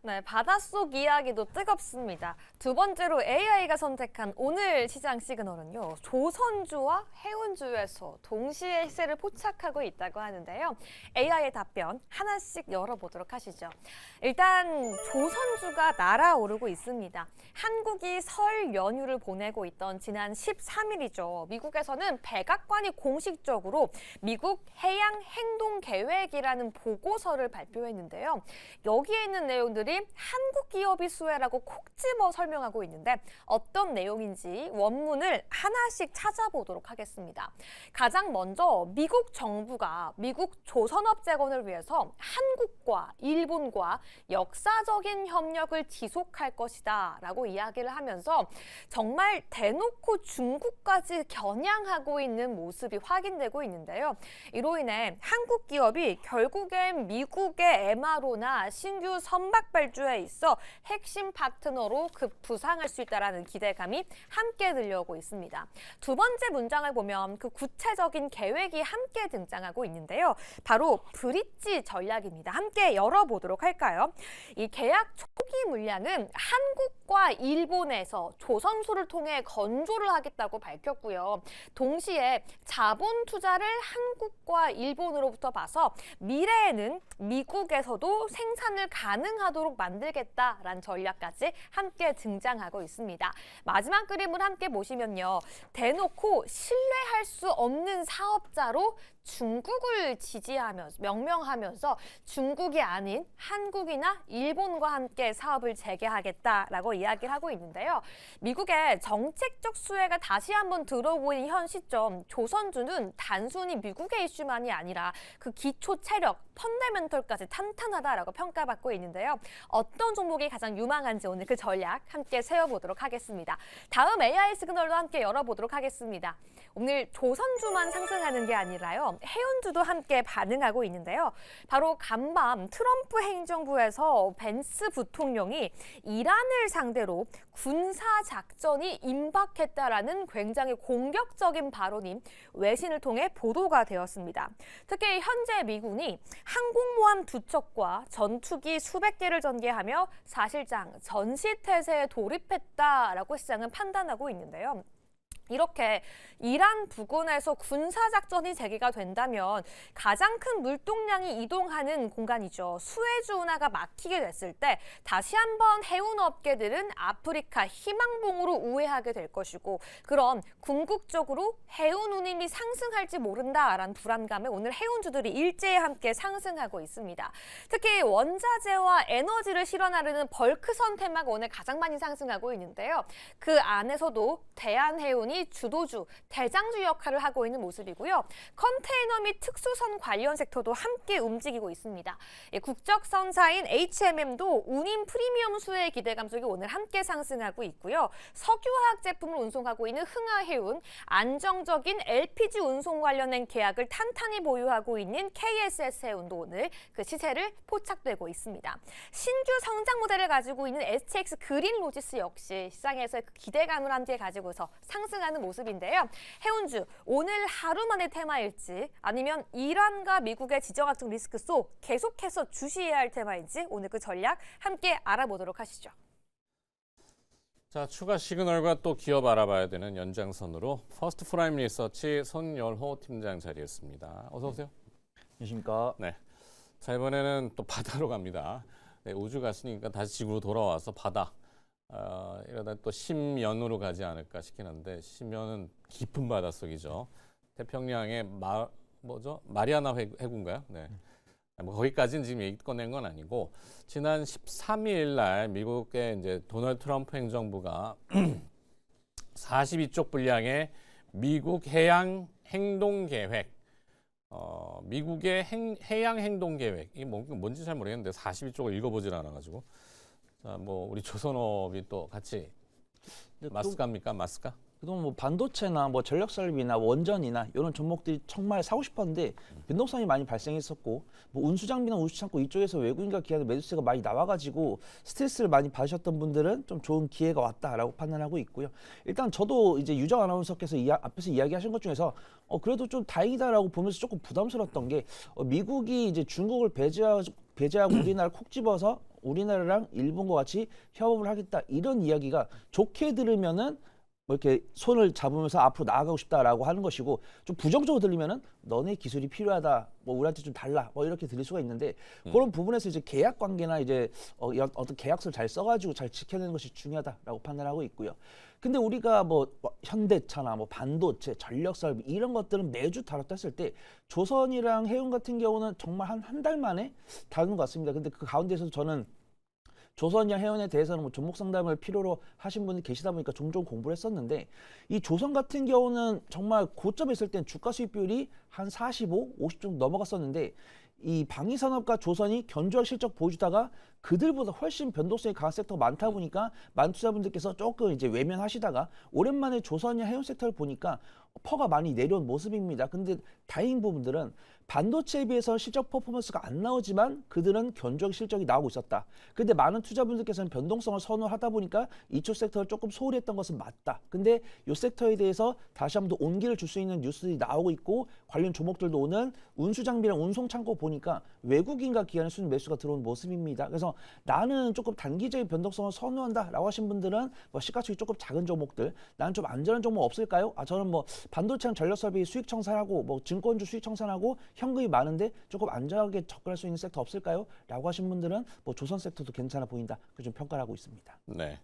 네, 바닷속 이야기도 뜨겁습니다. 두 번째로 AI가 선택한 오늘 시장 시그널은요. 조선주와 해운주에서 동시에 시세를 포착하고 있다고 하는데요. AI의 답변 하나씩 열어보도록 하시죠. 일단 조선주가 날아오르고 있습니다. 한국이 설 연휴를 보내고 있던 지난 13일이죠. 미국에서는 백악관이 공식적으로 미국 해양 행동 계획이라는 보고서를 발표했는데요. 여기에 있는 내용들이 한국 기업이 수혜라고 콕 집어 설명하고 있는데 어떤 내용인지 원문을 하나씩 찾아보도록 하겠습니다. 가장 먼저 미국 정부가 미국 조선업 재건을 위해서 한국과 일본과 역사적인 협력을 지속할 것이다 라고 이야기를 하면서 정말 대놓고 중국까지 겨냥하고 있는 모습이 확인되고 있는데요. 이로 인해 한국 기업이 결국엔 미국의 MRO나 신규 선박 발주에 있어 핵심 파트너로 급부상할 수 있다는 기대감이 함께 들려오고 있습니다. 두 번째 문장을 보면 그 구체적인 계획이 함께 등장하고 있는데요. 바로 브릿지 전략입니다. 함께 열어보도록 할까요? 이 계약 초기 물량은 한국과 일본에서 조선소를 통해 건조를 하겠다고 밝혔고요. 동시에 자본 투자를 한국과 일본으로부터 봐서 미래에는 미국에서도 생산을 가능하도록 만들겠다라는 전략까지 함께 등장하고 있습니다. 마지막 그림을 함께 보시면요. 대놓고 신뢰할 수 없는 사업자로 중국을 지지하면서 명명하면서 중국이 아닌 한국이나 일본과 함께 사업을 재개하겠다라고 이야기를 하고 있는데요. 미국의 정책적 수혜가 다시 한번 들어보이는 현 시점, 조선주는 단순히 미국의 이슈만이 아니라 그 기초 체력, 펀더멘털까지 탄탄하다라고 평가받고 있는데요. 어떤 종목이 가장 유망한지 오늘 그 전략 함께 세워보도록 하겠습니다. 다음 AI 시그널도 함께 열어보도록 하겠습니다. 오늘 조선주만 상승하는 게 아니라요. 해운주도 함께 반응하고 있는데요. 바로 간밤 트럼프 행정부에서 벤스 부통령이 이란을 상대로 군사작전이 임박했다라는 굉장히 공격적인 발언이 외신을 통해 보도가 되었습니다. 특히 현재 미군이 항공모함 2척과 전투기 수백 개를 전개하며 사실상 전시태세에 돌입했다라고 시장은 판단하고 있는데요. 이렇게 이란 부근에서 군사작전이 재개가 된다면 가장 큰 물동량이 이동하는 공간이죠. 수에즈 운하가 막히게 됐을 때 다시 한번 해운업계들은 아프리카 희망봉으로 우회하게 될 것이고 그럼 궁극적으로 해운 운임이 상승할지 모른다라는 불안감에 오늘 해운주들이 일제히 함께 상승하고 있습니다. 특히 원자재와 에너지를 실어나르는 벌크선 테마가 오늘 가장 많이 상승하고 있는데요. 그 안에서도 대한해운이 주도주, 대장주 역할을 하고 있는 모습이고요. 컨테이너 및 특수선 관련 섹터도 함께 움직이고 있습니다. 국적선사인 HMM도 운임 프리미엄 수혜 기대감 속에 오늘 함께 상승하고 있고요. 석유화학 제품을 운송하고 있는 흥하해운, 안정적인 LPG 운송 관련된 계약을 탄탄히 보유하고 있는 KSS 해운도 오늘 그 시세를 포착되고 있습니다. 신규 성장 모델을 가지고 있는 STX 그린로지스 역시 시장에서 그 기대감을 함께 가지고서 상승하는 모습인데요. 해운주 오늘 하루 만의 테마일지 아니면 이란과 미국의 지정학적 리스크 속 계속해서 주시해야 할 테마인지 오늘 그 전략 함께 알아보도록 하시죠. 자, 추가 시그널과 또 기업 알아봐야 되는 연장선으로 퍼스트 프라임 리서치 손열호 팀장 자리였습니다. 어서 오세요. 안녕하십니까. 네. 자, 이번에는 또 바다로 갑니다. 네, 우주 갔으니까 다시 지구로 돌아와서 바다. 이러다 또 심연으로 가지 않을까 싶긴 한데 심연은 깊은 바닷속이죠. 태평양의 마리아나 해구인가요? 네. 뭐 거기까지는 지금 얘기 꺼낸 건 아니고 지난 13일 날 미국의 이제 도널드 트럼프 행정부가 42쪽 분량의 미국 해양 행동 계획 미국의 해양 행동 계획 이 뭔지 잘 모르겠는데 42쪽을 읽어보질 않아가지고 자, 뭐 우리 조선업이 또 같이 마스카입니까? 마스카? 그동안 뭐 반도체나 뭐 전력 설비나 원전이나 이런 종목들이 정말 사고 싶었는데 변동성이 많이 발생했었고 뭐 운수 장비나 운수 창고 이쪽에서 외국인과 기관의 매수세가 많이 나와가지고 스트레스를 많이 받으셨던 분들은 좀 좋은 기회가 왔다라고 판단하고 있고요. 일단 저도 이제 유정 아나운서께서 앞에서 이야기하신 것 중에서 그래도 좀 다행이다라고 보면서 조금 부담스러웠던 게 미국이 이제 중국을 배제하고 우리나라를 콕 집어서 우리나라랑 일본과 같이 협업을 하겠다 이런 이야기가 좋게 들으면은 뭐 이렇게 손을 잡으면서 앞으로 나아가고 싶다라고 하는 것이고 좀 부정적으로 들리면은 너네 기술이 필요하다 뭐 우리한테 좀 달라 뭐 이렇게 들릴 수가 있는데 그런 부분에서 이제 계약 관계나 이제 어떤 계약서를 잘 써가지고 잘 지켜내는 것이 중요하다라고 판단하고 있고요. 근데 우리가 뭐 현대차나 뭐 반도체, 전력 설비 이런 것들은 매주 다뤘다 했을 때 조선이랑 해운 같은 경우는 정말 한 달 만에 다루는 것 같습니다. 근데 그 가운데서 저는 조선이나 해운에 대해서는 뭐 종목 상담을 필요로 하신 분이 계시다 보니까 종종 공부를 했었는데 이 조선 같은 경우는 정말 고점에 있을 땐 주가 수익 비율이 한 45, 50 정도 넘어갔었는데 이 방위산업과 조선이 견조한 실적 보여주다가 그들보다 훨씬 변동성이 강한 섹터가 많다 보니까 많은 투자분들께서 조금 이제 외면하시다가 오랜만에 조선이나 해운 섹터를 보니까 퍼가 많이 내려온 모습입니다. 근데 다행인 부분들은 반도체에 비해서 실적 퍼포먼스가 안 나오지만 그들은 견조한 실적이 나오고 있었다. 근데 많은 투자분들께서는 변동성을 선호하다 보니까 이쪽 섹터를 조금 소홀히 했던 것은 맞다. 근데 이 섹터에 대해서 다시 한번 더 온기를 줄 수 있는 뉴스들이 나오고 있고 관련 종목들도 오는 운수장비랑 운송창고 보니까 외국인과 기관의 순 매수가 들어온 모습입니다. 그래서 나는 조금 단기적인 변동성을 선호한다라고 하신 분들은 뭐 시가총이 조금 작은 종목들, 나는 좀 안전한 종목 없을까요? 저는 뭐 반도체랑 전력설비 수익 청산하고 뭐 증권주 수익 청산하고 현금이 많은데 조금 안전하게 접근할 수 있는 섹터 없을까요? 라고 하신 분들은 뭐 조선 섹터도 괜찮아 보인다. 그 좀 평가를 하고 있습니다. 네.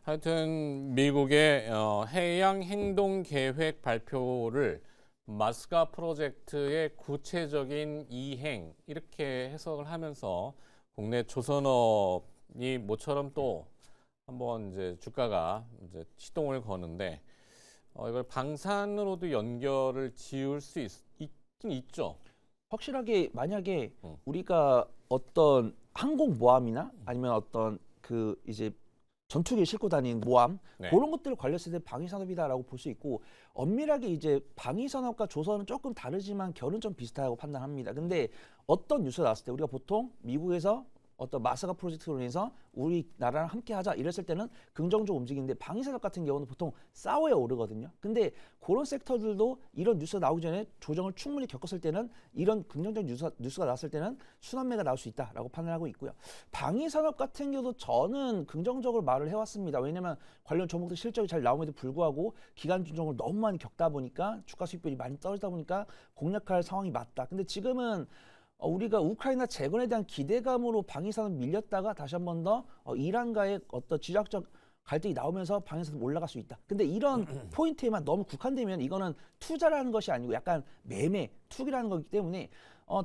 하여튼 미국의 해양 행동 계획 발표를 마스가 프로젝트의 구체적인 이행 이렇게 해석을 하면서 국내 조선업이 모처럼 또 한번 이제 주가가 이제 시동을 거는데 이걸 방산으로도 연결을 지을 수 있긴 있죠. 확실하게 만약에 우리가 어떤 항공모함이나 아니면 어떤 그 이제 전투기에 싣고 다니는 모함 네. 그런 것들을 관련했을 때 방위산업이다라고 볼 수 있고 엄밀하게 이제 방위산업과 조선은 조금 다르지만 결은 좀 비슷하다고 판단합니다. 근데 어떤 뉴스가 나왔을 때 우리가 보통 미국에서 어떤 마스가 프로젝트로 인해서 우리나라랑 함께 하자 이랬을 때는 긍정적으로 움직이는데 방위산업 같은 경우는 보통 싸워야 오르거든요. 근데 그런 섹터들도 이런 뉴스가 나오기 전에 조정을 충분히 겪었을 때는 이런 긍정적인 뉴스가 나왔을 때는 순환매가 나올 수 있다라고 판단하고 있고요. 방위산업 같은 경우도 저는 긍정적으로 말을 해왔습니다. 왜냐하면 관련 종목들 실적이 잘 나옴에도 불구하고 기간 조정을 너무 많이 겪다 보니까 주가 수익률이 많이 떨어지다 보니까 공략할 상황이 맞다. 근데 지금은 우리가 우크라이나 재건에 대한 기대감으로 방위산업 밀렸다가 다시 한 번 더 이란과의 어떤 지정학적 갈등이 나오면서 방위산업 올라갈 수 있다. 근데 이런 포인트에만 너무 국한되면 이거는 투자라는 것이 아니고 약간 매매, 투기라는 거기 때문에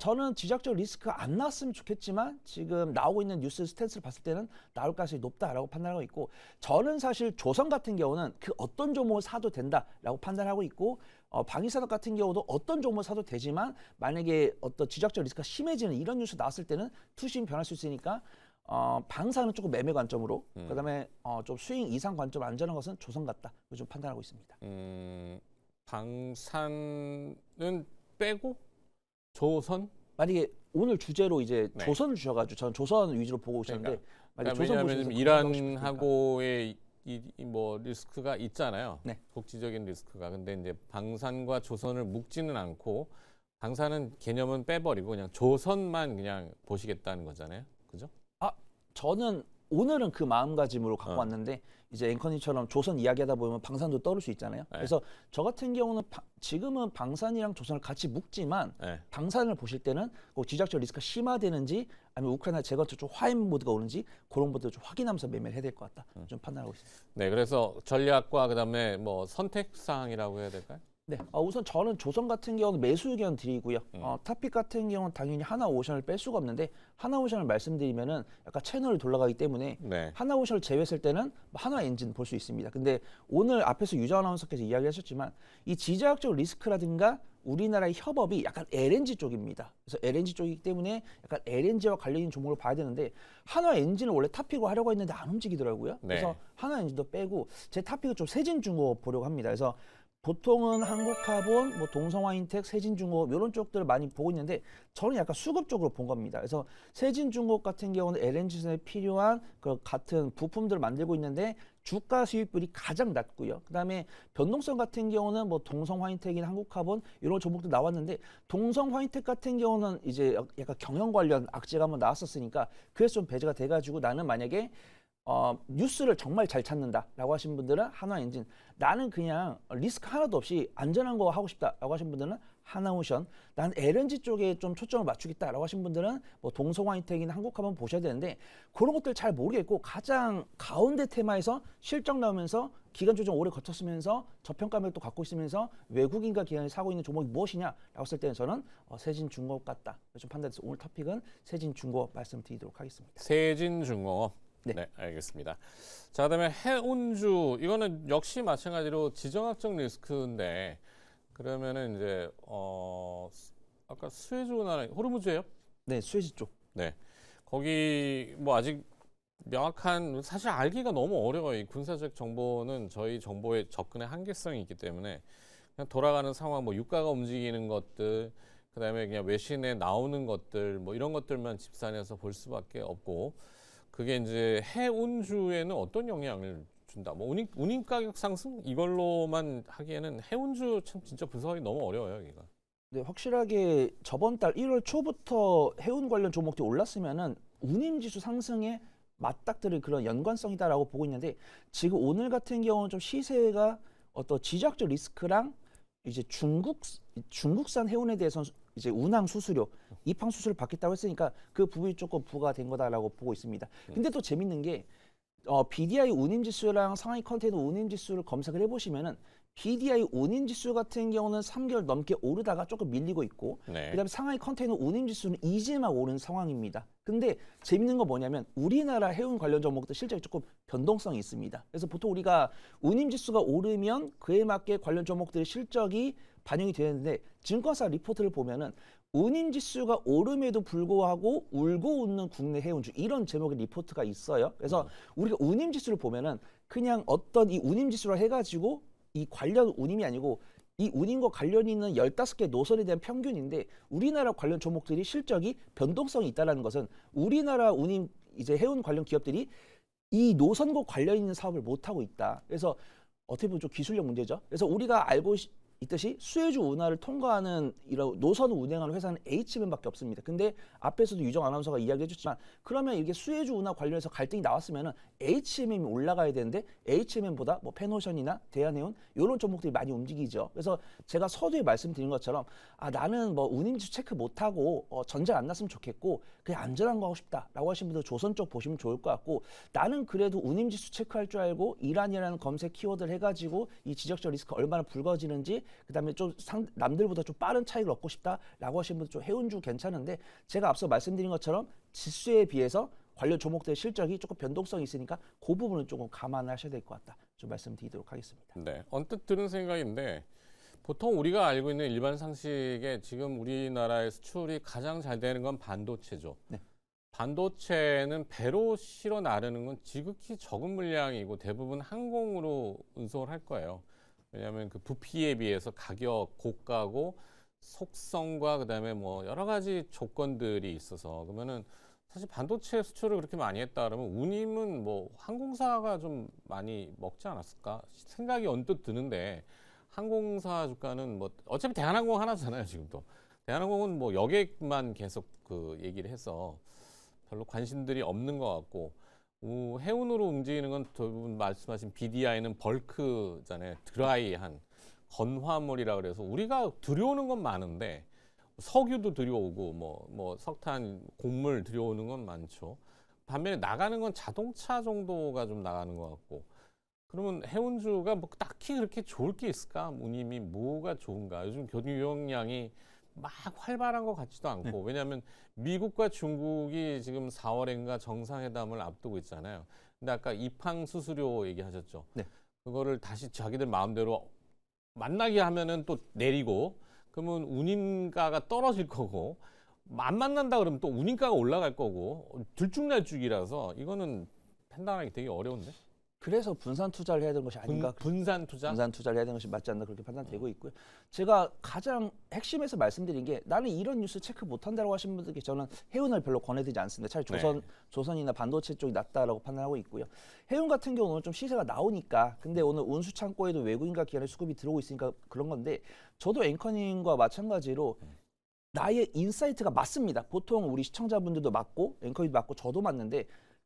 저는 지정학적 리스크가 안 나왔으면 좋겠지만 지금 나오고 있는 뉴스 스탠스를 봤을 때는 나올 가능성이 높다라고 판단하고 있고 저는 사실 조선 같은 경우는 그 어떤 종목을 사도 된다라고 판단하고 있고 방위산업 같은 경우도 어떤 종목을 사도 되지만 만약에 어떤 지정학적 리스크가 심해지는 이런 뉴스 나왔을 때는 투심 변할 수 있으니까 방사는 조금 매매 관점으로 그다음에 좀 수익 이상 관점 안전한 것은 조선 같다. 좀 판단하고 있습니다. 방산은 빼고 조선? 만약에 오늘 주제로 이제 네. 조선을 주셔가지고 저는 조선 위주로 보고 있었는데 만약에 조선 왜냐하면 보시면서 이란하고의 뭐 리스크가 있잖아요. 네. 국지적인 리스크가. 근데 이제 방산과 조선을 묶지는 않고 방산은 개념은 빼버리고 그냥 조선만 그냥 보시겠다는 거잖아요. 그죠? 저는 오늘은 그 마음가짐으로 갖고 왔는데 이제 앵커님처럼 조선 이야기하다 보면 방산도 떠올 수 있잖아요. 네. 그래서 저 같은 경우는 지금은 방산이랑 조선을 같이 묶지만 네. 방산을 보실 때는 꼭 지정학적 리스크가 심화되는지 아니면 우크라이나 재건축 쪽 화해 모드가 오는지 그런 것들을 좀 확인하면서 매매를 해야 될 것 같다. 좀 판단하고 있습니다. 네, 그래서 전략과 그다음에 뭐 선택 사항이라고 해야 될까요? 네, 우선 저는 조선 같은 경우는 매수 의견 드리고요. 타픽 같은 경우는 당연히 하나오션을 뺄 수가 없는데 하나오션을 말씀드리면은 약간 채널이 돌아가기 때문에 네. 하나오션을 제외했을 때는 하나엔진 볼 수 있습니다. 근데 오늘 앞에서 유저 아나운서께서 이야기하셨지만 이 지정학적 리스크라든가 우리나라의 협업이 약간 LNG 쪽입니다. 그래서 LNG 쪽이기 때문에 약간 LNG와 관련 있는 종목을 봐야 되는데 한화엔진을 원래 탑픽으로 하려고 했는데 안 움직이더라고요. 네. 그래서 한화엔진도 빼고 제 탑픽은 좀 세진중공업 보려고 합니다. 그래서 보통은 한국카본, 뭐 동성화인텍, 세진중공업 이런 쪽들을 많이 보고 있는데 저는 약간 수급적으로 본 겁니다. 그래서 세진중공업 같은 경우는 LNG선에 필요한 그 같은 부품들을 만들고 있는데 주가 수익률이 가장 낮고요. 그다음에 변동성 같은 경우는 뭐 동성화인텍이나 한국카본 이런 종목도 나왔는데 동성화인텍 같은 경우는 이제 약간 경영 관련 악재가 한번 나왔었으니까 그래서 좀 배제가 돼가지고 나는 만약에 뉴스를 정말 잘 찾는다라고 하신 분들은 한화엔진, 나는 그냥 리스크 하나도 없이 안전한 거 하고 싶다라고 하신 분들은 하나오션, 난 LNG 쪽에 좀 초점을 맞추겠다라고 하신 분들은 뭐 동성화인텍이나 한국화만 보셔야 되는데 그런 것들 잘 모르겠고 가장 가운데 테마에서 실적 나오면서 기간 조정 오래 거쳤으면서 저평가 매력도 갖고 있으면서 외국인과 기관이 사고 있는 종목이 무엇이냐라고 했을 때는 저는 세진중공업 같다 좀 판단해서 오늘 토픽은 세진중공업 말씀드리도록 하겠습니다. 세진중공업. 네. 네, 알겠습니다. 자, 그다음에 해운주 이거는 역시 마찬가지로 지정학적 리스크인데 그러면은 이제 아까 수혜주나 호르무즈예요? 네, 수혜지 쪽. 네, 거기 뭐 아직 명확한 사실 알기가 너무 어려워요. 이 군사적 정보는 저희 정보의 접근의 한계성이 있기 때문에 그냥 돌아가는 상황, 뭐 유가가 움직이는 것들, 그다음에 그냥 외신에 나오는 것들, 뭐 이런 것들만 집산해서 볼 수밖에 없고. 그게 이제 해운주에는 어떤 영향을 준다? 뭐 운임 가격 상승 이걸로만 하기에는 해운주 참 진짜 분석하기 너무 어려워요, 여기가. 네, 확실하게 저번 달 1월 초부터 해운 관련 종목들이 올랐으면은 운임지수 상승에 맞닥뜨릴 그런 연관성이다라고 보고 있는데 지금 오늘 같은 경우는 좀 시세가 어떤 지정학적 리스크랑 이제 중국산 해운에 대해서는 이제 운항 수수료, 입항 수수료를 받겠다고 했으니까 그 부분이 조금 부과된 거다라고 보고 있습니다. 근데 또 재밌는 게 BDI 운임지수랑 상하이 컨테이너 운임지수를 검색을 해보시면은 BDI 운임지수 같은 경우는 3개월 넘게 오르다가 조금 밀리고 있고 네. 그다음에 상하이 컨테이너 운임지수는 이제 막 오른 상황입니다. 근데 재밌는 건 뭐냐면 우리나라 해운 관련 종목도 실적이 조금 변동성이 있습니다. 그래서 보통 우리가 운임지수가 오르면 그에 맞게 관련 종목들의 실적이 반영이 되는데 증권사 리포트를 보면은 운임지수가 오름에도 불구하고 울고 웃는 국내 해운주 이런 제목의 리포트가 있어요. 그래서 우리가 운임지수를 보면은 그냥 어떤 이 운임지수를 해가지고 이 관련 운임이 아니고 이 운임과 관련이 있는 15개 노선에 대한 평균인데 우리나라 관련 종목들이 실적이 변동성이 있다는 것은 우리나라 운임 이제 해운 관련 기업들이 이 노선과 관련 있는 사업을 못 하고 있다. 그래서 어떻게 보면 좀 기술력 문제죠. 그래서 우리가 알고 있듯이 수혜주 운하를 통과하는 이런 노선을 운행하는 회사는 HMM밖에 없습니다. 근데 앞에서도 유정 아나운서가 이야기해줬지만 그러면 이게 수혜주 운하 관련해서 갈등이 나왔으면은 HMM이 올라가야 되는데 HMM보다 뭐 페노션이나 대한해운 이런 종목들이 많이 움직이죠. 그래서 제가 서두에 말씀드린 것처럼 나는 뭐 운임지수 체크 못하고 전쟁 안 났으면 좋겠고 그냥 안전한 거 하고 싶다라고 하신 분들 조선 쪽 보시면 좋을 것 같고 나는 그래도 운임지수 체크할 줄 알고 이란이라는 검색 키워드를 해가지고 이 지적적 리스크 얼마나 불거지는지 그다음에 좀 남들보다 좀 빠른 차익을 얻고 싶다라고 하신 분들 좀 해운주 괜찮은데 제가 앞서 말씀드린 것처럼 지수에 비해서 관련 종목들의 실적이 조금 변동성이 있으니까 그 부분은 조금 감안하셔야 될 것 같다. 좀 말씀드리도록 하겠습니다. 네, 언뜻 들은 생각인데 보통 우리가 알고 있는 일반 상식에 지금 우리나라의 수출이 가장 잘 되는 건 반도체죠. 네. 반도체는 배로 실어 나르는 건 지극히 적은 물량이고 대부분 항공으로 운송을 할 거예요. 왜냐하면 그 부피에 비해서 가격 고가고 속성과 그다음에 뭐 여러 가지 조건들이 있어서 그러면은 사실 반도체 수출을 그렇게 많이 했다 그러면 운임은 뭐 항공사가 좀 많이 먹지 않았을까 생각이 언뜻 드는데 항공사 주가는 뭐 어차피 대한항공 하나잖아요 지금도 대한항공은 뭐 여객만 계속 그 얘기를 해서 별로 관심들이 없는 것 같고 해운으로 움직이는 건 대부분 말씀하신 BDI는 벌크잖아요. 드라이한 건화물이라 그래서 우리가 들여오는 건 많은데 석유도 들여오고 뭐 석탄, 곡물 들여오는 건 많죠. 반면에 나가는 건 자동차 정도가 좀 나가는 것 같고 그러면 해운주가 뭐 딱히 그렇게 좋을 게 있을까? 운임이 뭐가 좋은가? 요즘 교류용량이 막 활발한 것 같지도 않고 왜냐하면 미국과 중국이 지금 4월인가 정상회담을 앞두고 있잖아요. 근데 아까 입항 수수료 얘기하셨죠. 네. 그거를 다시 자기들 마음대로 만나게 하면은 또 내리고 그러면 운임가가 떨어질 거고 안 만난다 그러면 또 운임가가 올라갈 거고 들쭉날쭉이라서 이거는 판단하기 되게 어려운데. 그래서 분산 투자를 해야 되는 것이 아닌가. 분산 투자? 분산 투자를 해야 되는 것이 맞지 않나 그렇게 판단되고 있고요. 제가 가장 핵심에서 말씀드린 게 나는 이런 뉴스 체크 못한다고 하시는 분들께 저는 해운을 별로 권해드리지 않습니다. 차라리 조선이나 반도체 쪽이 낫다라고 판단하고 있고요. 해운 같은 경우는 좀 시세가 나오니까 근데 오늘 운수 창고에도 외국인과 기관의 수급이 들어오고 있으니까 그런 건데 저도 앵커님과 마찬가지로 나의 인사이트가 맞습니다. 보통 우리 시청자분들도 맞고 앵커님도 맞고 저도 맞는데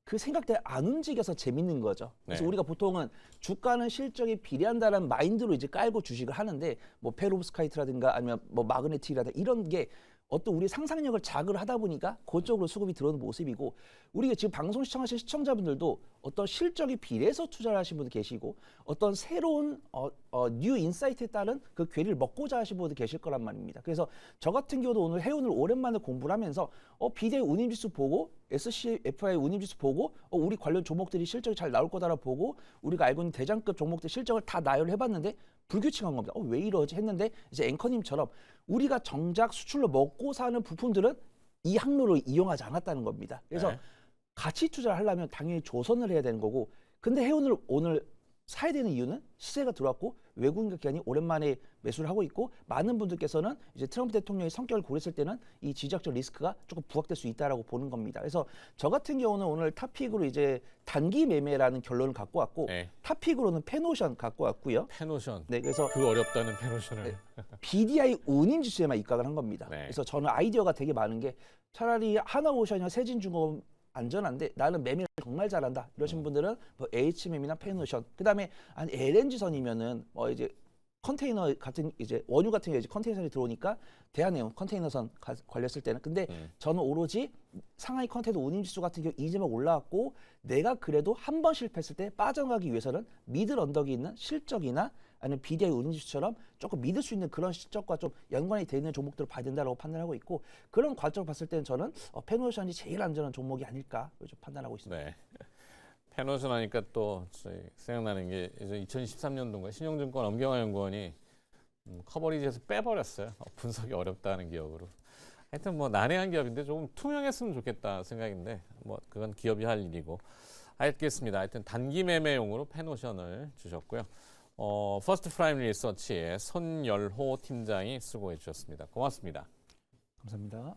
그 생각대로 안 움직여서 재밌는 거죠. 그래서 네. 우리가 보통은 주가는 실적에 비례한다는 마인드로 이제 깔고 주식을 하는데 뭐 페로브스카이트라든가 아니면 뭐 마그네틱이라든가 이런 게 어떤 우리 상상력을 자극을 하다 보니까 그쪽으로 수급이 들어오는 모습이고 우리가 지금 방송 시청하신 시청자분들도 어떤 실적에 비례해서 투자를 하신 분도 계시고 어떤 새로운 뉴 인사이트에 따른 그 괴리를 먹고자 하신 분도 계실 거란 말입니다. 그래서 저 같은 경우도 오늘 해운을 오랜만에 공부를 하면서 비대위 운임지수 보고 SCFI 운임지수 보고 우리 관련 종목들이 실적이 잘 나올 거다라 보고 우리가 알고 있는 대장급 종목들 실적을 다 나열을 해봤는데 불규칙한 겁니다. 왜 이러지 했는데 이제 앵커님처럼 우리가 정작 수출로 먹고 사는 부품들은 이 항로를 이용하지 않았다는 겁니다. 그래서 네. 가치 투자를 하려면 당연히 조선을 해야 되는 거고 근데 해운을 오늘 사야 되는 이유는 시세가 들어왔고 외국인 기관이 오랜만에 매수를 하고 있고 많은 분들께서는 이제 트럼프 대통령의 성격을 고렸을 때는 이 지정학적 리스크가 조금 부각될 수 있다라고 보는 겁니다. 그래서 저 같은 경우는 오늘 탑픽으로 이제 단기 매매라는 결론을 갖고 왔고 네. 탑픽으로는 페노션 갖고 왔고요. 페노션. 네, 그래서 그 어렵다는 페노션을. BDI 운임 지수에만 입각을 한 겁니다. 네. 그래서 저는 아이디어가 되게 많은 게 차라리 하나오션이나 세진중공업 안전한데 나는 매매를 정말 잘한다 이러신 분들은 뭐 HMM이나 페노션 그다음에 한 LNG선이면은 이제 컨테이너 같은 이제 원유 같은 게 이제 컨테이너선이 들어오니까 대한해운 컨테이너선 걸렸을 때는 근데 저는 오로지 상하이 컨테이너 운임지수 같은 경우 이제만 올라왔고 내가 그래도 한 번 실패했을 때 빠져나가기 위해서는 미들 언덕이 있는 실적이나 아니면 BDI 운임지수처럼 조금 믿을 수 있는 그런 실적과 좀 연관이 되어 있는 종목들을 봐야 된다고 판단하고 있고 그런 관점을 봤을 때는 저는 페노션이 제일 안전한 종목이 아닐까 좀 판단하고 있습니다. 네. 페노션 하니까 또 생각나는 게 이제 2013년도인가 신용증권 엄경화 연구원이 커버리지에서 빼버렸어요. 분석이 어렵다는 기억으로. 하여튼 뭐 난해한 기업인데 조금 투명했으면 좋겠다 생각인데 뭐 그건 기업이 할 일이고. 알겠습니다. 하여튼 단기 매매용으로 페노션을 주셨고요. 퍼스트 프라임 리서치의 손열호 팀장이 수고해 주셨습니다. 고맙습니다. 감사합니다.